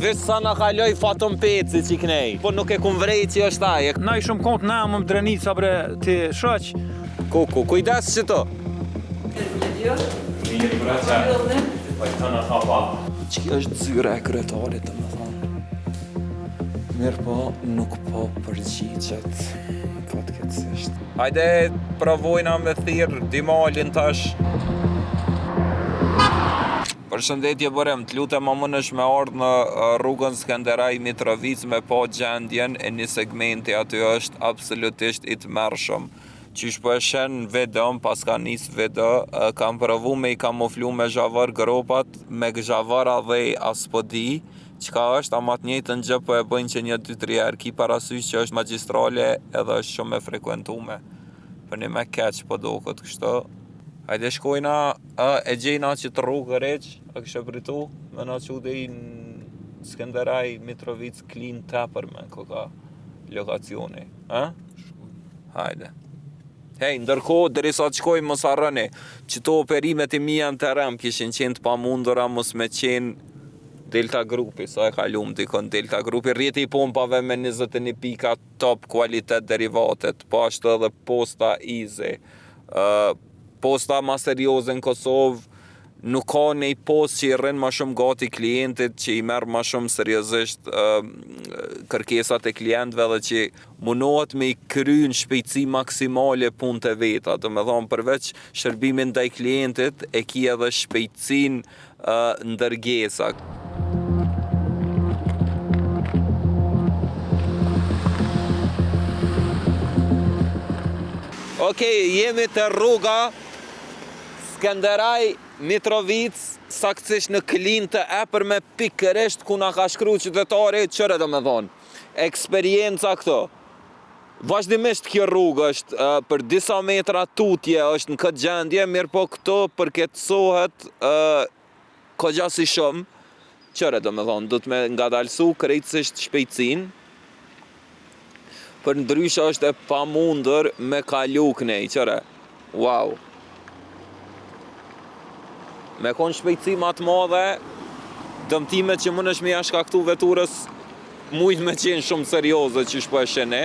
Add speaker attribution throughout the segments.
Speaker 1: Vesh sa na kaloj Fatëm Peci që knej, po nuk e kum vrej që është aje.
Speaker 2: Na i shumë kont na më drenica bre ti shaq.
Speaker 1: Kuku, kujdes që to.
Speaker 3: Mirë braqa. Pajtona hapa.
Speaker 1: Që është zyra e kryetarit të më thonë. Mirë po, nuk po përgjigjet. Fatkeqësisht. Hajde, provojna me thirr Dimalin tash. Përshëndetje bërem, të lutem a mundesh me ardhë në rrugën Skenderaj Mitrovic me po gjendjen e një segmenti aty është absolutisht i tmerrshëm. Qysh po e shen videon, pas ka nis video, kam provu me i kamuflu me zhavar gropat, me zhavara dhe as po di çka është, ama të njëjtën gjë po e bëjnë që 1-2-3 herë, ki parasysh që është magjistrale edhe është shumë e frekuentume. Për një me keq po duket kështu. Hajde shkojna, e gjejna që të rrugë req, a kështë pritu, me na qude i në Skenderaj, Mitrovic, Klin, tepër me koka lokacioni, Hajde. Hej, ndërkohë, derisa të shkojmë mos harroni, që to operimet i mija në terem, kishin qenë të pamundura mos me qenë Delta Grupi, sa e kalum dikon Delta Grupi, rrjeti i pompave me 21 pika top kualitet derivatet, po ashtu edhe posta Easy. Posta ma serioze në Kosovë, nuk ka nej post që i rrin ma shumë gati klientit, që i merr ma shumë seriozisht kërkesat e klientëve dhe që munohet me i kry në shpejtësi maksimale punët e veta. Do me thonë përveç shërbimin ndaj klientit, e ki edhe shpejtësinë ndërgesa. Okej, jemi të rruga Skenderaj Mitrovic, saktësisht në Klin të epër me pikërisht ku na ka shkru qytetari, qëre do me thonë, eksperienca këto. Vazhdimisht kjo rrugë është për disa metra tutje është në këtë gjendje, mirë po këto përketësohet kogjasi shumë, qëre do me thonë, du të me ngadalsu krejtësisht shpejtësin, për ndryshe është e pamundër me kalu knej, qëre, wow. Me konë shpejtësi ma të madhe, dëmtimet që mund është me jashkaktu veturës mujt me qenë shumë serioze që shpo e shene,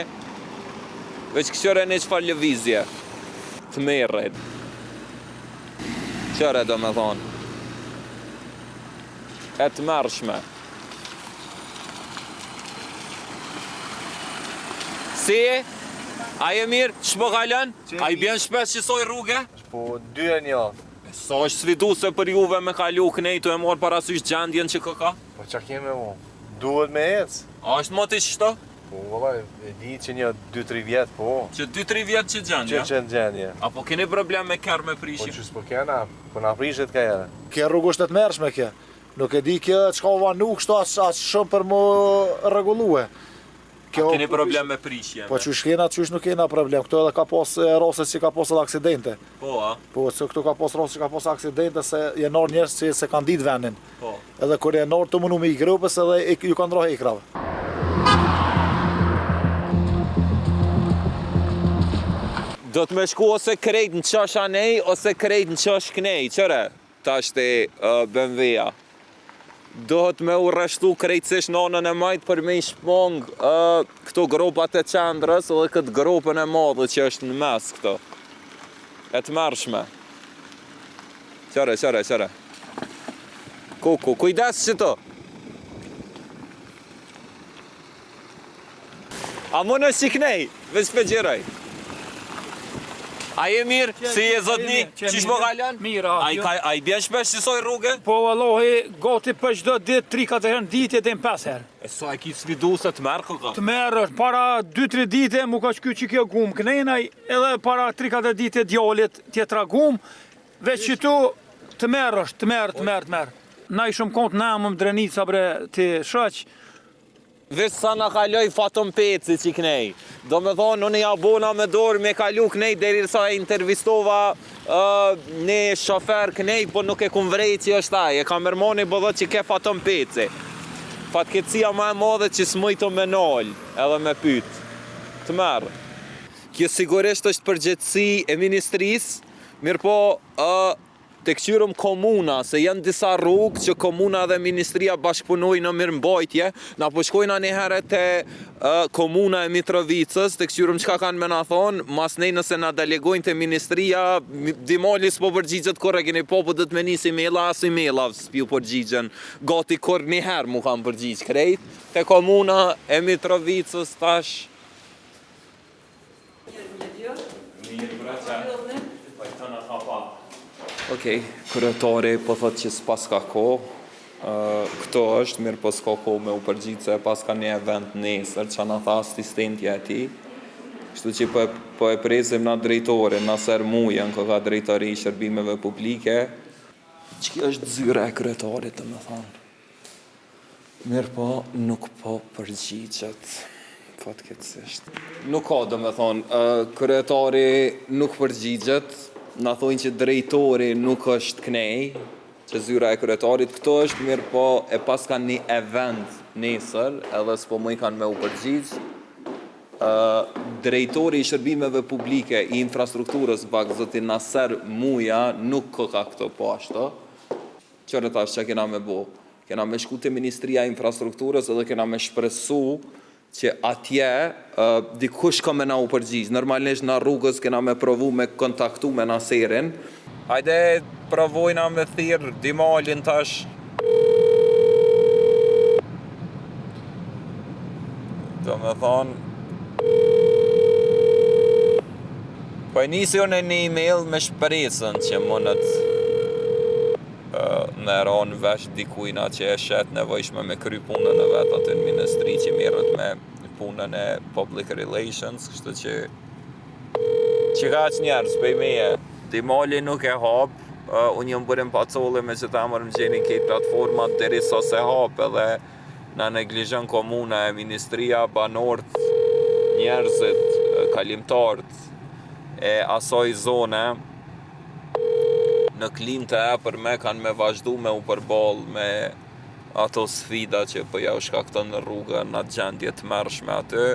Speaker 1: veç këqëre një qëfar lëvizje, të merret. Qëre do me thonë, e të mërshme. Si, a je mirë, shpo kalën? A i bjen shpes që soj rrugë?
Speaker 4: Po, 2 e 1.
Speaker 1: Sa është sviduse për juve me kalu kënejtu e morë parasysh gjendjen që këka?
Speaker 4: Po qa keme mo? Duhet me ecë.
Speaker 1: A është më të qëto?
Speaker 4: Po, valla, e di që një 2-3 vjetë, po.
Speaker 1: Që 2-3 vjetë që gjendja?
Speaker 4: Që gjendje.
Speaker 1: Apo keni problem me kërë me prishje?
Speaker 4: Po që s'po kena, po na prishet ka jere.
Speaker 5: Kjo rrugë është të mërshme kjo. Nuk e di kjo qka vanu kështu as shumë për më rregullue.
Speaker 1: A keni problem me prishje?
Speaker 5: Po qysh kena, qysh nuk kena problem. Këto edhe ka pas rase që ka pas edhe aksidente.
Speaker 1: Po, a?
Speaker 5: Po, se këto ka pas rase që ka pas aksidente se jenar njerës që se kanë ditë venin.
Speaker 1: Po.
Speaker 5: Edhe kur jenar të mënu me i grupës edhe ju kanë drohe i krave.
Speaker 1: Do të me shku ose krejt në qash anej, ose krejt në qash knej, qëre? Ta është BMW-a. Dohet me u rreshtu krejtësish nonën e majtë për me i shpong këto gropat e qendrës edhe këtë gropën e madhe që është në mes këto. E të mërshme. Qëre. Kuku, kujdes që to. A më në shiknej, veç për gjiraj. A je mirë, si je zotni, qish më kalën?
Speaker 2: Mirë,
Speaker 1: a i bjen shpesh që soj rrugë?
Speaker 2: Po vallohi, gati për çdo ditë 3-4 herë në ditë dhe 5 herë.
Speaker 1: E sa e ki svidu se të merë këka?
Speaker 2: Të merë është, para 2-3 dite mu ka shky që kjo gumë kënejnaj, edhe para 3-4 dite djallit tjetra gumë, veç që tu të merë është, të merë. Na i shumë kont na më drenica bre ti shaq.
Speaker 1: Vesh sa na kaloj Fatëm Peci që knej. Do me thonë, unë ja bona me dorë me kalu knej deri sa e intervistova një shofer knej, po nuk e kum vrej që është aj. E kam mërmoni bëdhët që ke Fatëm Peci. Fatkecia ma e madhe që s'mujto me nalë edhe me pyt. Të merë. Kjo sigurisht është përgjegjësi e ministrisë, mirë po të këshyrëm komuna, se janë disa rrugë që komuna dhe ministria bashkëpunojnë në mirëmbajtje, na po shkojna një herë te komuna e Mitrovicës, të këshyrëm çka kanë me na thonë, mas nej nëse na delegojnë te ministria, dimali s'po përgjigjet kur e keni po do të me nisi emaila, as emaila s'piu përgjigjen, gati kur një herë mu kanë përgjigj krejt, te komuna e Mitrovicës tash.
Speaker 3: Mirë, braqa. Pajtona hapa.
Speaker 1: Okej, kryetari po thot që s'pas ka kohë, këto është, mirë po s'ka kohë me u përgjitë se pas ka një event nesër, që na tha asistentja e ti. Kështu që po e presim na drejtore, na Sermujen, ka drejtori i shërbimeve publike. Që është zyra e kryetarit, të me thonë. Mirë po, nuk po përgjigjet. Fatkeqësisht. Nuk ka, do me thonë, kryetari nuk përgjigjet, na thonë që drejtori nuk është knej, që zyra e kryetarit këto është, mirë po e pas kanë një event nesër, edhe s'po më i kanë me u përgjigj. Drejtori i shërbimeve publike i infrastrukturës bak zoti Naser Muja nuk ka këto po ashtu. Qërë tash që kena me bo? Kena me shku te Ministria e Infrastrukturës edhe kena me shpresu që atje dikush ka me na u përgjigj. Normalisht na rrugës kena me provu me kontaktu me Naserin. Hajde provojna me thirr Dimalin tash. Do me thonë po e nisi unë një email me shpresën që mundet me ronë vesh dikujna që e shet nevojshme me kry punën e vetë aty në ministri që mirët me punën e public relations, kështu që ka që njerës pëj meje. Dimali nuk e hap, unë jëmë bërim pacolli me që ta mërëm gjeni kejt platformat deri sa se hap edhe na neglizhën komuna e ministria, banorët, njerëzit, kalimtarët e asoj zone në klim të e për me kanë me vazhdu me u përball me ato sfida që po ja u shkakton në rrugën në gjendje të mërshme aty.